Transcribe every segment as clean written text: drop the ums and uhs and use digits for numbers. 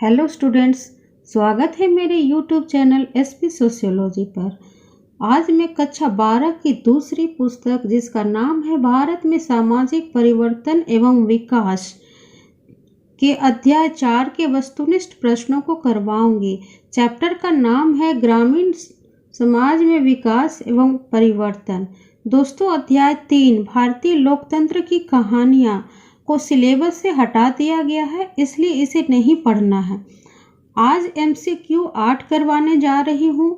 Hello students, स्वागत है मेरे यूट्यूब चैनल एसपी सोशियोलॉजी पर। आज मैं कक्षा 12 की दूसरी पुस्तक जिसका नाम है भारत में सामाजिक परिवर्तन एवं विकास के अध्याय 4 के वस्तुनिष्ठ प्रश्नों को करवाऊंगी। चैप्टर का नाम है ग्रामीण समाज में विकास एवं परिवर्तन। दोस्तों, अध्याय 3 भारतीय लोकतंत्र की कहानियाँ को सिलेबस से हटा दिया गया है, इसलिए इसे नहीं पढ़ना है। आज MCQ 8 करवाने जा रही हूँ।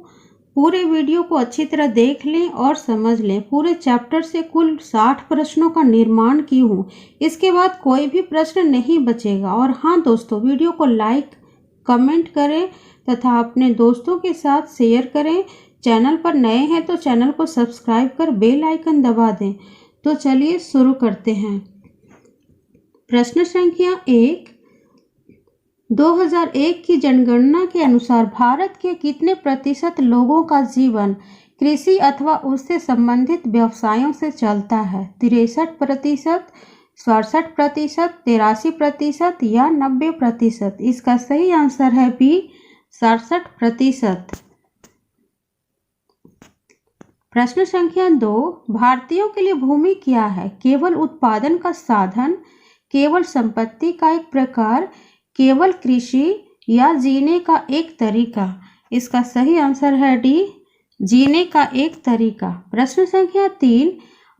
पूरे वीडियो को अच्छी तरह देख लें और समझ लें। पूरे चैप्टर से कुल 60 प्रश्नों का निर्माण की हूँ। इसके बाद कोई भी प्रश्न नहीं बचेगा। और हाँ दोस्तों, वीडियो को लाइक कमेंट करें तथा अपने दोस्तों के साथ शेयर करें। चैनल पर नए हैं तो चैनल को सब्सक्राइब कर बेल आइकन दबा दें। तो चलिए शुरू करते हैं। प्रश्न संख्या 1, 2001 की जनगणना के अनुसार भारत के कितने प्रतिशत लोगों का जीवन कृषि अथवा उससे संबंधित व्यवसायों से चलता है? 63%, 67%, 83% या 90%? इसका सही आंसर है बी, 67%। प्रश्न संख्या 2, भारतीयों के लिए भूमि क्या है? केवल उत्पादन का साधन, केवल संपत्ति का एक प्रकार, केवल कृषि या जीने का एक तरीका? इसका सही आंसर है डी, जीने का एक तरीका। प्रश्न संख्या 3,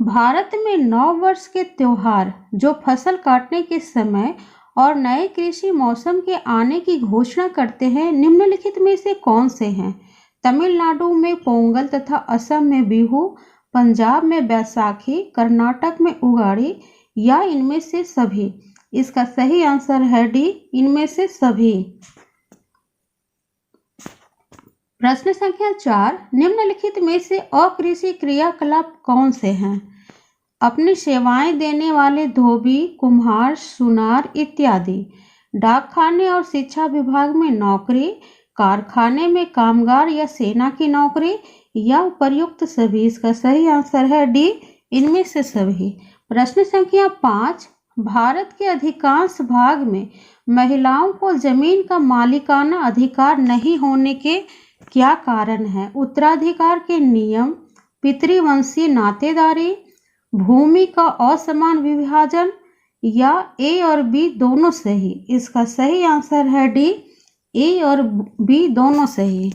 भारत में नव वर्ष के त्योहार जो फसल काटने के समय और नए कृषि मौसम के आने की घोषणा करते हैं, निम्नलिखित में से कौन से हैं? तमिलनाडु में पोंगल तथा असम में बिहू, पंजाब में बैसाखी, कर्नाटक में उगाड़ी या इनमें से सभी? इसका सही आंसर है डी, इनमें से सभी। प्रश्न संख्या 4, निम्नलिखित में से अकृषि क्रियाकलाप कौन से हैं? अपनी सेवाएं देने वाले धोबी, कुम्हार, सुनार इत्यादि। डाकखाने और शिक्षा विभाग में नौकरी, कारखाने में कामगार या सेना की नौकरी या उपर्युक्त सभी? इसका सही आंसर है डी, इनमें से सभी। प्रश्न संख्या 5, भारत के अधिकांश भाग में महिलाओं को जमीन का मालिकाना अधिकार नहीं होने के क्या कारण है? उत्तराधिकार के नियम, पितृवंशीय नातेदारी, भूमि का असमान विभाजन या ए और बी दोनों सही? इसका सही आंसर है डी, ए और बी दोनों सही।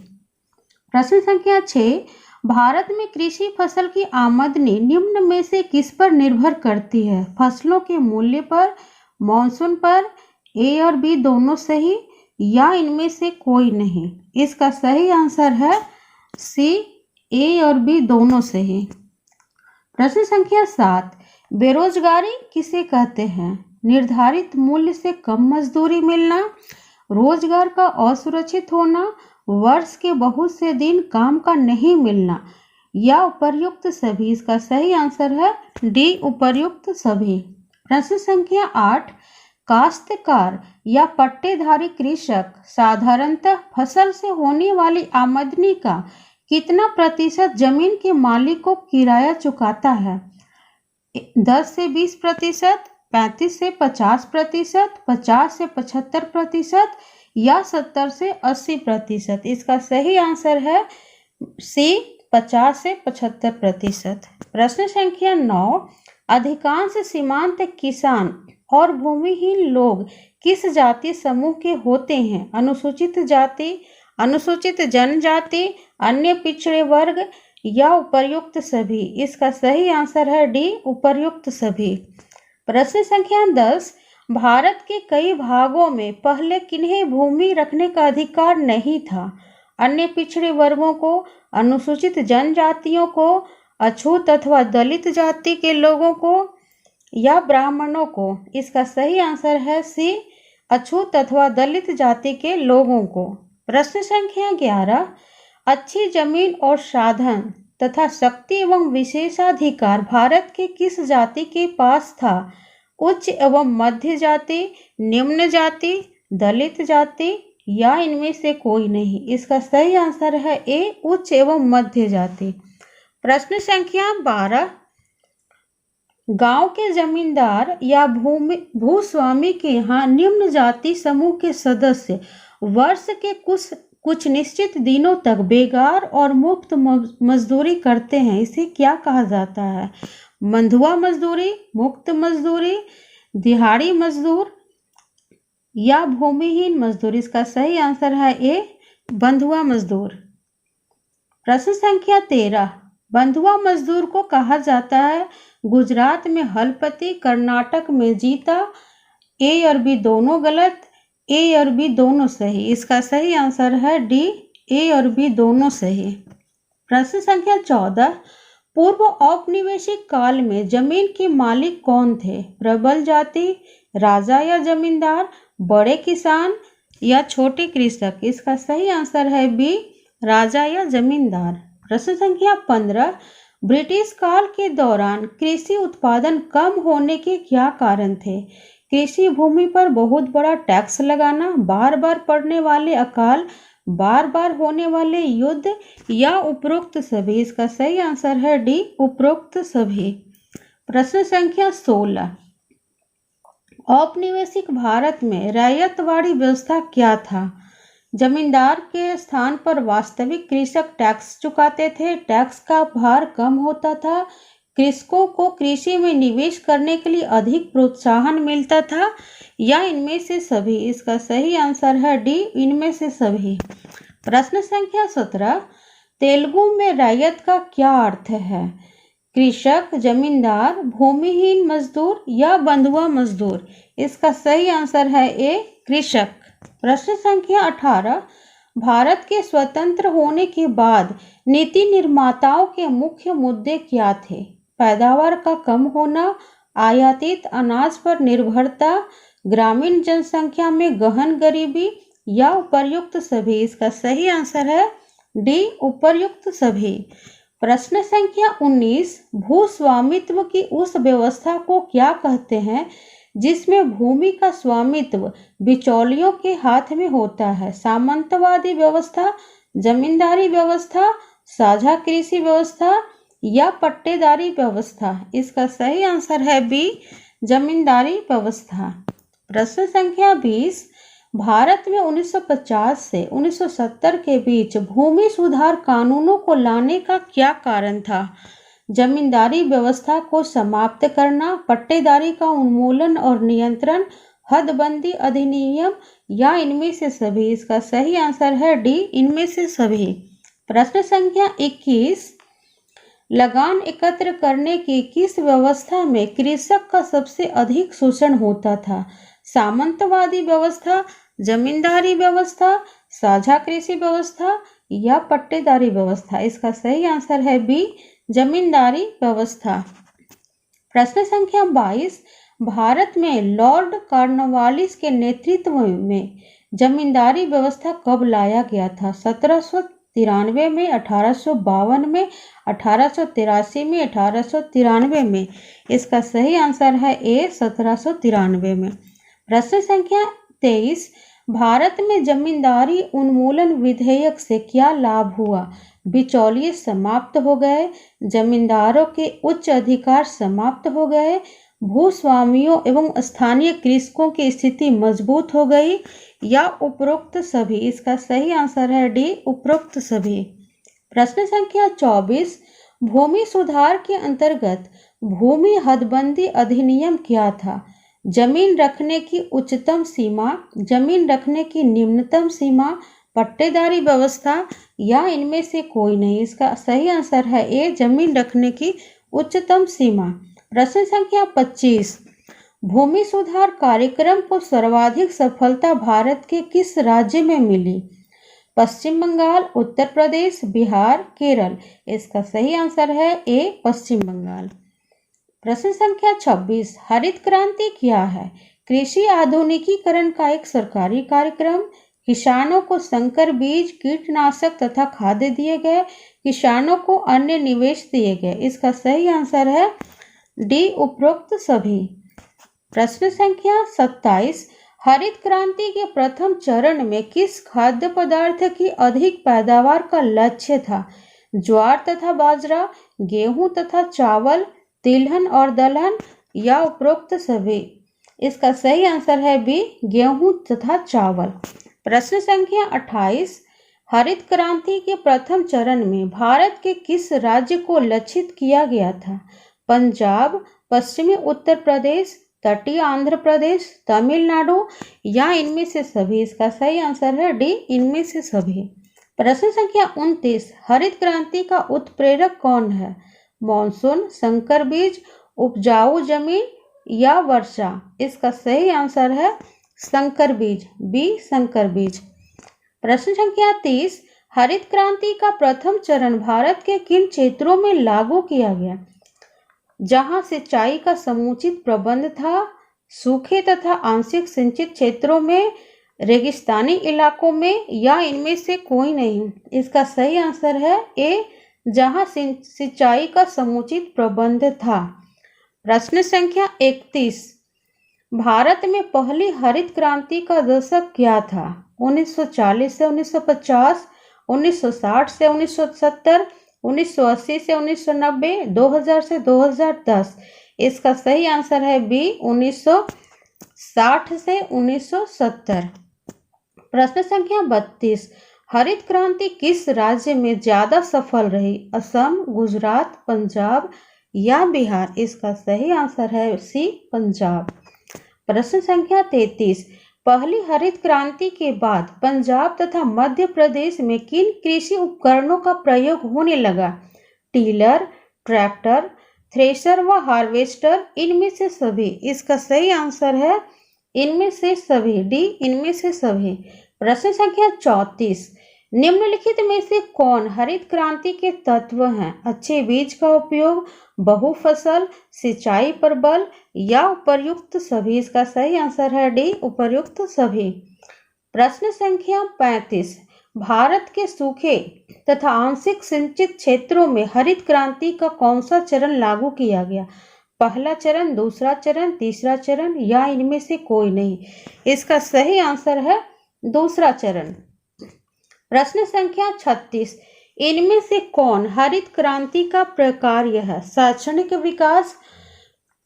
प्रश्न संख्या 6, भारत में कृषि फसल की आमदनी निम्न में से किस पर निर्भर करती है? फसलों के मूल्य पर, मॉनसून पर, ए और बी दोनों सही या इनमें से कोई नहीं? इसका सही आंसर है सी, ए और बी दोनों सही। प्रश्न संख्या 7, बेरोजगारी किसे कहते हैं? निर्धारित मूल्य से कम मजदूरी मिलना, रोजगार का असुरक्षित होना, वर्ष के बहुत से दिन काम का नहीं मिलना या उपर्युक्त सभी? इसका सही आंसर है डी, उपर्युक्त सभी। प्रश्न संख्या 8, काश्तकार या पट्टेधारी कृषक साधारणतः फसल से होने वाली आमदनी का कितना प्रतिशत जमीन के मालिक को किराया चुकाता है? 10 से 20%, 35 से 50%, 50 से 75% या 70 से 80%? इसका सही आंसर है सी, 50 से 75%। प्रश्न संख्या 9, अधिकांश सीमांत किसान और भूमिहीन लोग किस जाति समूह के होते हैं? अनुसूचित जाति, अनुसूचित जनजाति, अन्य पिछड़े वर्ग या उपर्युक्त सभी? इसका सही आंसर है डी, उपर्युक्त सभी। प्रश्न संख्या 10, भारत के कई भागों में पहले किन्हें भूमि रखने का अधिकार नहीं था? अन्य पिछड़े वर्गों को, अनुसूचित जनजातियों को, अछूत अथवा दलित जाति के लोगों को या ब्राह्मणों को? इसका सही आंसर है सी, अछूत अथवा दलित जाति के लोगों को। प्रश्न संख्या 11, अच्छी जमीन और साधन तथा शक्ति एवं विशेषाधिकार भारत के किस जाति के पास था? उच्च एवं मध्य जाति, निम्न जाति, दलित जाति या इनमें से कोई नहीं? इसका सही आंसर है ए, उच्च एवं मध्य जाति। प्रश्न संख्या 12, गांव के जमींदार या भूस्वामी के यहाँ निम्न जाति समूह के सदस्य वर्ष के कुछ कुछ निश्चित दिनों तक बेगार और मुफ्त मजदूरी करते हैं। इसे क्या कहा जाता है? बंधुआ मजदूरी, मुफ्त मजदूरी, दिहाड़ी मजदूर या भूमिहीन मजदूर। इसका सही आंसर है ए, बंधुआ मजदूर। प्रश्न संख्या 13, बंधुआ मजदूर को कहा जाता है। गुजरात में हलपति, कर्नाटक में जीता। ए और बी दोनों गलत, ए और बी दोनों सही। इसका सही आंसर है डी, ए और बी दोनों सही। प्रश्न संख्या 14, पूर्व औपनिवेशिक काल में जमीन के मालिक कौन थे? प्रबल जाति, राजा या जमींदार, बड़े किसान या छोटे कृषक। इसका सही आंसर है बी, राजा या जमींदार। प्रश्न संख्या 15, ब्रिटिश काल के दौरान कृषि उत्पादन कम होने के क्या कारण थे? कृषि भूमि पर बहुत बड़ा टैक्स लगाना, बार बार पड़ने वाले अकाल, बार बार होने वाले युद्ध या उपरोक्त सभी। इसका सही आंसर है डी, उपरोक्त सभी। प्रश्न संख्या 16, औपनिवेशिक भारत में रैयतवाड़ी व्यवस्था क्या था? जमींदार के स्थान पर वास्तविक कृषक टैक्स चुकाते थे। टैक्स का भार कम होता था। कृषकों को कृषि में निवेश करने के लिए अधिक प्रोत्साहन मिलता था या इनमें से सभी। इसका सही आंसर है डी, इनमें से सभी। प्रश्न संख्या 17, तेलुगु में रैयत का क्या अर्थ है? कृषक, जमींदार, भूमिहीन मजदूर या बंधुआ मजदूर। इसका सही आंसर है ए, कृषक। प्रश्न संख्या 18, भारत के स्वतंत्र होने के बाद नीति निर्माताओं के मुख्य मुद्दे क्या थे? पैदावार का कम होना, आयातित अनाज पर निर्भरता, ग्रामीण जनसंख्या में गहन गरीबी या उपर्युक्त सभी। इसका सही आंसर है डी, उपर्युक्त सभी। प्रश्न संख्या 19, भूस्वामित्व की उस व्यवस्था को क्या कहते हैं जिसमें भूमि का स्वामित्व बिचौलियों के हाथ में होता है? सामंतवादी व्यवस्था, जमींदारी व्यवस्था, साझा कृषि व्यवस्था या पट्टेदारी व्यवस्था। इसका सही आंसर है बी, जमींदारी व्यवस्था। प्रश्न संख्या 20, भारत में 1950 से 1970 के बीच भूमि सुधार कानूनों को लाने का क्या कारण था? जमींदारी व्यवस्था को समाप्त करना, पट्टेदारी का उन्मूलन और नियंत्रण, हदबंदी अधिनियम या इनमें से सभी। इसका सही आंसर है डी, इनमें से सभी। प्रश्न संख्या 21, लगान एकत्र करने की किस व्यवस्था में कृषक का सबसे अधिक शोषण होता था? सामंतवादी व्यवस्था, जमींदारी व्यवस्था, साझा कृषि व्यवस्था या पट्टेदारी व्यवस्था। इसका सही आंसर है बी, जमींदारी व्यवस्था। प्रश्न संख्या 22, भारत में लॉर्ड कॉर्नवालिस के नेतृत्व में जमींदारी व्यवस्था कब लाया गया था? 1793 में, 1852 में, 1883 में, 1893 में। इसका सही आंसर है ए, 1793 में। प्रश्न संख्या 23, भारत में जमींदारी उन्मूलन विधेयक से क्या लाभ हुआ? बिचौलिए समाप्त हो गए, जमींदारों के उच्च अधिकार समाप्त हो गए, भूस्वामियों एवं स्थानीय कृषकों की स्थिति मजबूत हो गई या उपरोक्त सभी। इसका सही आंसर है डी, उपरोक्त सभी। प्रश्न संख्या 24, भूमि सुधार के अंतर्गत भूमि हदबंदी अधिनियम क्या था? जमीन रखने की उच्चतम सीमा, जमीन रखने की निम्नतम सीमा, पट्टेदारी व्यवस्था या इनमें से कोई नहीं। इसका सही आंसर है ए, जमीन रखने की उच्चतम सीमा। प्रश्न संख्या 25, भूमि सुधार कार्यक्रम को सर्वाधिक सफलता भारत के किस राज्य में मिली? पश्चिम बंगाल, उत्तर प्रदेश, बिहार, केरल। इसका सही आंसर है ए, पश्चिम बंगाल। प्रश्न संख्या 26, हरित क्रांति क्या है? कृषि आधुनिकीकरण का एक सरकारी कार्यक्रम, किसानों को संकर बीज, कीटनाशक तथा खाद्य दिए गए, किसानों को अन्य निवेश दिए गए। इसका सही आंसर है डी, उपरोक्त सभी। प्रश्न संख्या 27, हरित क्रांति के प्रथम चरण में किस खाद्य पदार्थ की अधिक पैदावार का लक्ष्य था? ज्वार तथा बाजरा, गेहूं तथा चावल, तिलहन और दलहन या उपरोक्त सभी? इसका सही आंसर है बी, गेहूं तथा चावल। प्रश्न संख्या 28, हरित क्रांति के प्रथम चरण में भारत के किस राज्य को लक्षित किया गया था? पंजाब, पश्चिमी उत्तर प्रदेश, तटीय आंध्र प्रदेश, तमिलनाडु या इनमें से सभी? इसका सही आंसर है डी, इनमें से सभी। प्रश्न संख्या 29, हरित क्रांति का उत्प्रेरक कौन है? मॉनसून, संकर बीज, उपजाऊ जमीन या वर्षा? इसका सही आंसर है संकर बीज, बी, संकर बीज। प्रश्न संख्या 30, हरित क्रांति का प्रथम चरण भारत के किन क्षेत्रों में लागू किया गया? जहां सिंचाई का समुचित प्रबंध था, सूखे तथा आंशिक सिंचित क्षेत्रों में, रेगिस्तानी इलाकों में या इनमें से कोई नहीं? इसका सही आंसर है ए, जहां सिंचाई का समुचित प्रबंध था। प्रश्न संख्या 31, भारत में पहली हरित क्रांति का दशक क्या था? 1940 से 1950, 1960 से 1970, 1980 से 1990, 2000 से 2010? इसका सही आंसर है बी, 1960 से 1970। प्रश्न संख्या 32, हरित क्रांति किस राज्य में ज्यादा सफल रही? असम, गुजरात, पंजाब या बिहार? इसका सही आंसर है सी, पंजाब। प्रश्न संख्या 33, पहली हरित क्रांति के बाद पंजाब तथा मध्य प्रदेश में किन कृषि उपकरणों का प्रयोग होने लगा? टीलर, ट्रैक्टर, थ्रेशर व हार्वेस्टर, इनमें से सभी? इसका सही आंसर है इनमें से सभी, डी, इनमें से सभी। प्रश्न संख्या 34, निम्नलिखित में से कौन हरित क्रांति के तत्व हैं? अच्छे बीज का उपयोग, बहुफसल, सिंचाई पर बल या उपर्युक्त सभी? इसका सही आंसर है डी, उपर्युक्त सभी। प्रश्न संख्या 35, भारत के सूखे तथा आंशिक सिंचित क्षेत्रों में हरित क्रांति का कौन सा चरण लागू किया गया? पहला चरण, दूसरा चरण, तीसरा चरण या इनमें से कोई नहीं? इसका सही आंसर है दूसरा चरण। प्रश्न संख्या 36, इनमें से कौन हरित क्रांति का प्रकार्य है? शैक्षणिक विकास,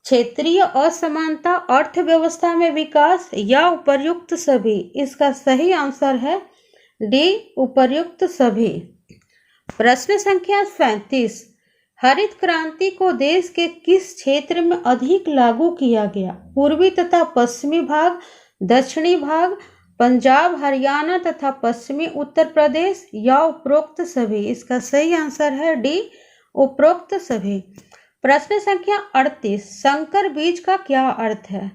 क्षेत्रीय असमानता, अर्थव्यवस्था में विकास या उपर्युक्त सभी? इसका सही आंसर है डी, उपर्युक्त सभी। प्रश्न संख्या 37, हरित क्रांति को देश के किस क्षेत्र में अधिक लागू किया गया? पूर्वी तथा पश्चिमी भाग, दक्षिणी भाग, पंजाब, हरियाणा तथा पश्चिमी उत्तर प्रदेश या उपरोक्त सभी? इसका सही आंसर है डी, उपरोक्त सभी। प्रश्न संख्या 38, संकर बीज का क्या अर्थ है?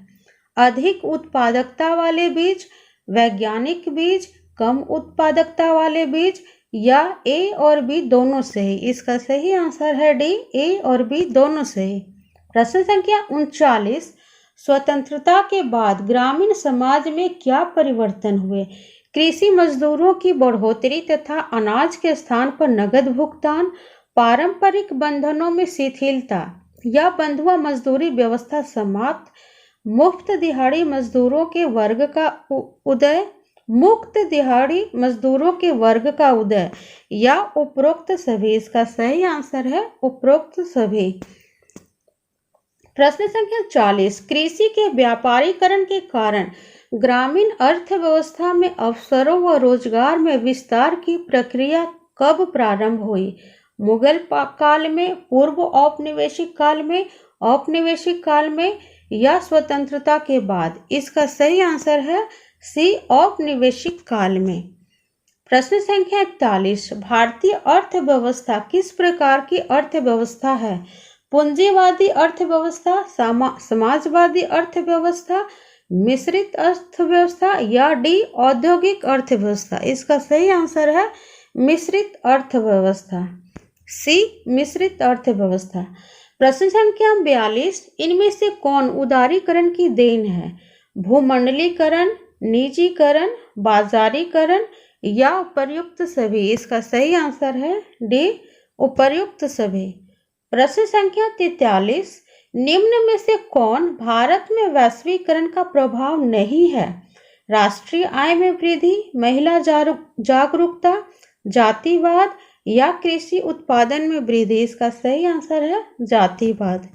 अधिक उत्पादकता वाले बीज, वैज्ञानिक बीज, कम उत्पादकता वाले बीज या ए और बी दोनों सही? इसका सही आंसर है डी, ए और बी दोनों सही। प्रश्न संख्या 39, स्वतंत्रता के बाद ग्रामीण समाज में क्या परिवर्तन हुए? कृषि मजदूरों की बढ़ोतरी तथा अनाज के स्थान पर नगद भुगतान, पारंपरिक बंधनों में शिथिलता या बंधुआ मजदूरी व्यवस्था समाप्त, मुफ्त दिहाड़ी मजदूरों के वर्ग का उदय, मुक्त दिहाड़ी मजदूरों के वर्ग का उदय या उपरोक्त सभी? इसका सही आंसर है उपरोक्त सभी। प्रश्न संख्या 40, कृषि के व्यापारीकरण के कारण ग्रामीण अर्थव्यवस्था में अवसरों व रोजगार में विस्तार की प्रक्रिया कब प्रारंभ हुई? मुगल काल में, पूर्व औपनिवेशिक काल में, औपनिवेशिक काल में या स्वतंत्रता के बाद? इसका सही आंसर है सी, औपनिवेशिक काल में। प्रश्न संख्या 41, भारतीय अर्थव्यवस्था किस प्रकार की अर्थव्यवस्था है? पूंजीवादी अर्थव्यवस्था, समाजवादी अर्थव्यवस्था, मिश्रित अर्थव्यवस्था या डी, औद्योगिक अर्थव्यवस्था? इसका सही आंसर है मिश्रित अर्थव्यवस्था, सी, मिश्रित अर्थव्यवस्था। प्रश्न संख्या 42, इनमें से कौन उदारीकरण की देन है? भूमंडलीकरण, निजीकरण, बाजारीकरण या उपर्युक्त सभी? इसका सही आंसर है डी, उपर्युक्त सभी। प्रश्न संख्या 43, निम्न में से कौन भारत में वैश्वीकरण का प्रभाव नहीं है? राष्ट्रीय आय में वृद्धि, महिला जागरूकता, जातिवाद या कृषि उत्पादन में वृद्धि? इसका सही आंसर है जातिवाद।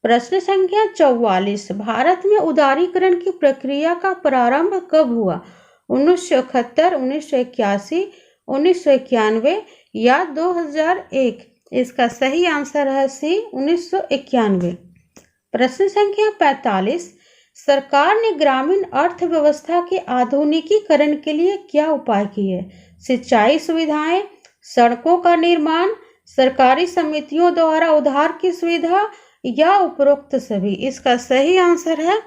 प्रश्न संख्या 44, भारत में उदारीकरण की प्रक्रिया का प्रारंभ कब हुआ? 1971, 1981, 1991 या 2001? इसका सही आंसर है सी, 1991। प्रश्न संख्या 45, सरकार ने ग्रामीण अर्थव्यवस्था के आधुनिकीकरण के लिए क्या उपाय किए? सिंचाई सुविधाएं, सड़कों का निर्माण, सरकारी समितियों द्वारा उधार की सुविधा या उपरोक्त सभी? इसका सही आंसर है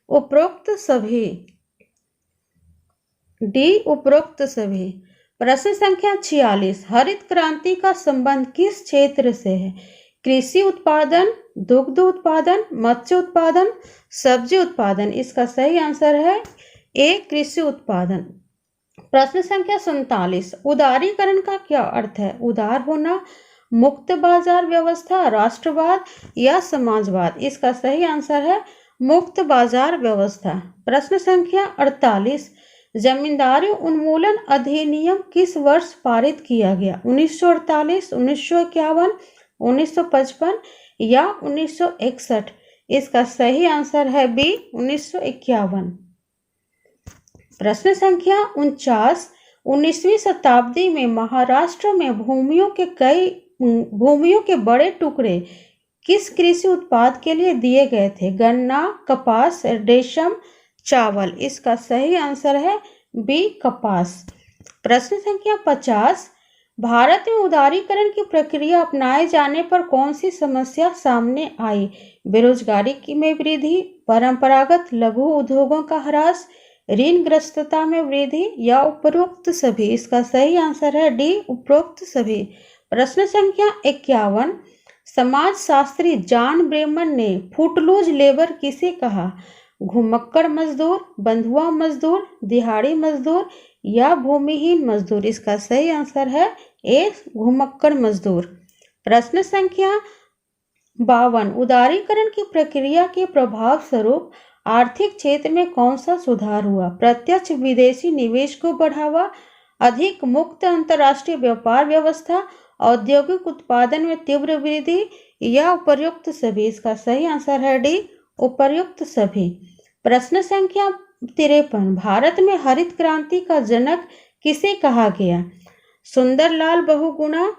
उपरोक्त सभी, डी, उपरोक्त सभी। प्रश्न संख्या 46, हरित क्रांति का संबंध किस क्षेत्र से है? कृषि उत्पादन, दुग्ध उत्पादन, मत्स्य उत्पादन, सब्जी उत्पादन? इसका सही आंसर है ए, कृषि उत्पादन। प्रश्न संख्या 47, उदारीकरण का क्या अर्थ है? उदार होना, मुक्त बाजार व्यवस्था, राष्ट्रवाद या समाजवाद? इसका सही आंसर है मुक्त बाजार व्यवस्था। प्रश्न संख्या 48, जमींदारी उन्मूलन अधिनियम किस वर्ष पारित किया गया? 1948, 1951, 1955 या 1961? इसका सही आंसर है बी, 1951। प्रश्न संख्या 49, 19वीं शताब्दी में महाराष्ट्र में भूमियों के बड़े टुकड़े किस कृषि उत्पाद के लिए दिए गए थे? गन्ना, कपास, रेशम, चावल? इसका सही आंसर है बी, कपास। प्रश्न संख्या 50, भारत में उदारीकरण की प्रक्रिया अपनाए जाने पर कौन सी समस्या सामने आई? बेरोजगारी में वृद्धि, परंपरागत लघु उद्योगों का ह्रास, ऋणग्रस्तता में वृद्धि या उपरोक्त सभी? इसका सही आंसर है डी, उपरोक्त सभी। प्रश्न संख्या 51, समाजशास्त्री जॉन ब्रेमन ने फुटलूज लेबर किसे कहा? घुमक्कड़ मजदूर, बंधुआ मजदूर, दिहाड़ी मजदूर या भूमिहीन मजदूर? इसका सही आंसर है ए, घुमक्कड़ मजदूर। प्रश्न संख्या 52, उदारीकरण की प्रक्रिया के प्रभाव स्वरूप आर्थिक क्षेत्र में कौन सा सुधार हुआ? प्रत्यक्ष विदेशी निवेश को बढ़ावा, अधिक मुक्त अंतर्राष्ट्रीय व्यापार व्यवस्था, औद्योगिक उत्पादन में तीव्र वृद्धि या उपर्युक्त सभी? इसका सही आंसर है डी, उपर्युक्त सभी। प्रश्न संख्या 53, भारत में हरित क्रांति का जनक किसे कहा गया? Sundarlal Bahuguna,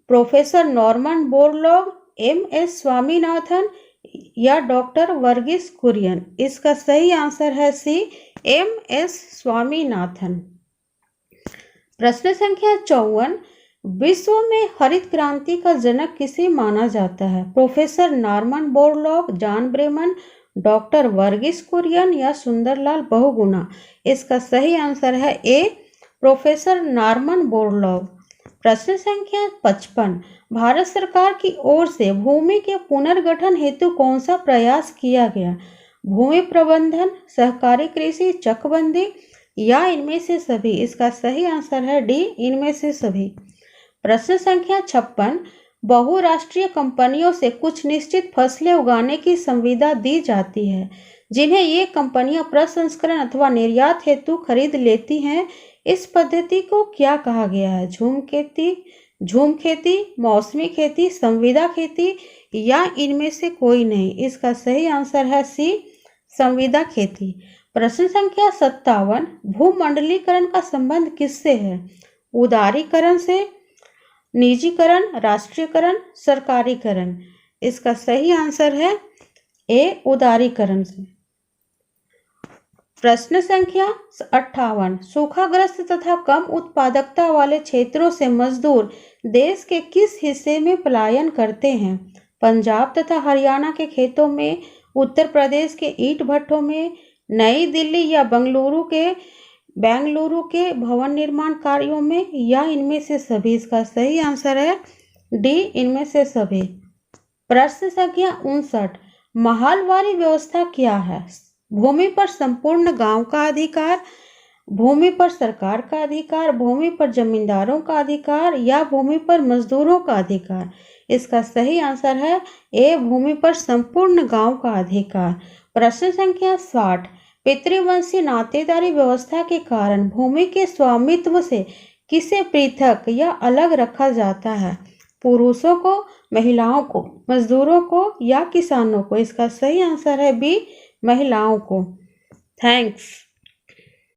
professor Norman Borlaug, M S. Swaminathan या डॉक्टर वर्गीस कुरियन? इसका सही आंसर है सी, एम.एस. स्वामीनाथन। प्रश्न संख्या 54, विश्व में हरित क्रांति का जनक किसे माना जाता है? Professor Norman Borlaug, John Breman, doctor Verghese Kurien या सुंदरलाल बहुगुणा? इसका सही आंसर है ए, प्रोफेसर नॉर्मन बोरलॉग। प्रश्न संख्या 55, भारत सरकार की ओर से भूमि के पुनर्गठन हेतु कौन सा प्रयास किया गया? भूमि प्रबंधन, सहकारी कृषि, चकबंदी या इनमें से सभी? इसका सही आंसर है डी, इनमें से सभी। प्रश्न संख्या 56, बहुराष्ट्रीय कंपनियों से कुछ निश्चित फसलें उगाने की संविदा दी जाती है, जिन्हें ये कंपनियां प्रसंस्करण अथवा निर्यात हेतु खरीद लेती हैं। इस पद्धति को क्या कहा गया है? झूम खेती, मौसमी खेती, संविदा खेती या इनमें से कोई नहीं? इसका सही आंसर है सी, संविदा खेती। प्रश्न संख्या 57, भूमंडलीकरण का संबंध किससे है? उदारीकरण से, निजीकरण, राष्ट्रीयकरण, सरकारीकरण? इसका सही आंसर है ए, उदारीकरण से। प्रश्न संख्या 58, सूखाग्रस्त तथा कम उत्पादकता वाले क्षेत्रों से मजदूर देश के किस हिस्से में पलायन करते हैं? पंजाब तथा हरियाणा के खेतों में, उत्तर प्रदेश के ईंट भट्ठों में, नई दिल्ली या बेंगलुरु के भवन निर्माण कार्यों में या इनमें से सभी? इसका सही आंसर है डी, इनमें से सभी। प्रश्न संख्या 59, महलवारी व्यवस्था क्या है? भूमि पर संपूर्ण गांव का अधिकार, भूमि पर सरकार का अधिकार, भूमि पर जमींदारों का अधिकार या भूमि पर मजदूरों का अधिकार? इसका सही आंसर है ए, भूमि पर संपूर्ण गांव का अधिकार। प्रश्न संख्या 60, पितृवंशी नातेदारी व्यवस्था के कारण भूमि के स्वामित्व से किसे पृथक या अलग रखा जाता है? पुरुषों को, महिलाओं को, मजदूरों को या किसानों को? इसका सही आंसर है बी, महिलाओं को। थैंक्स।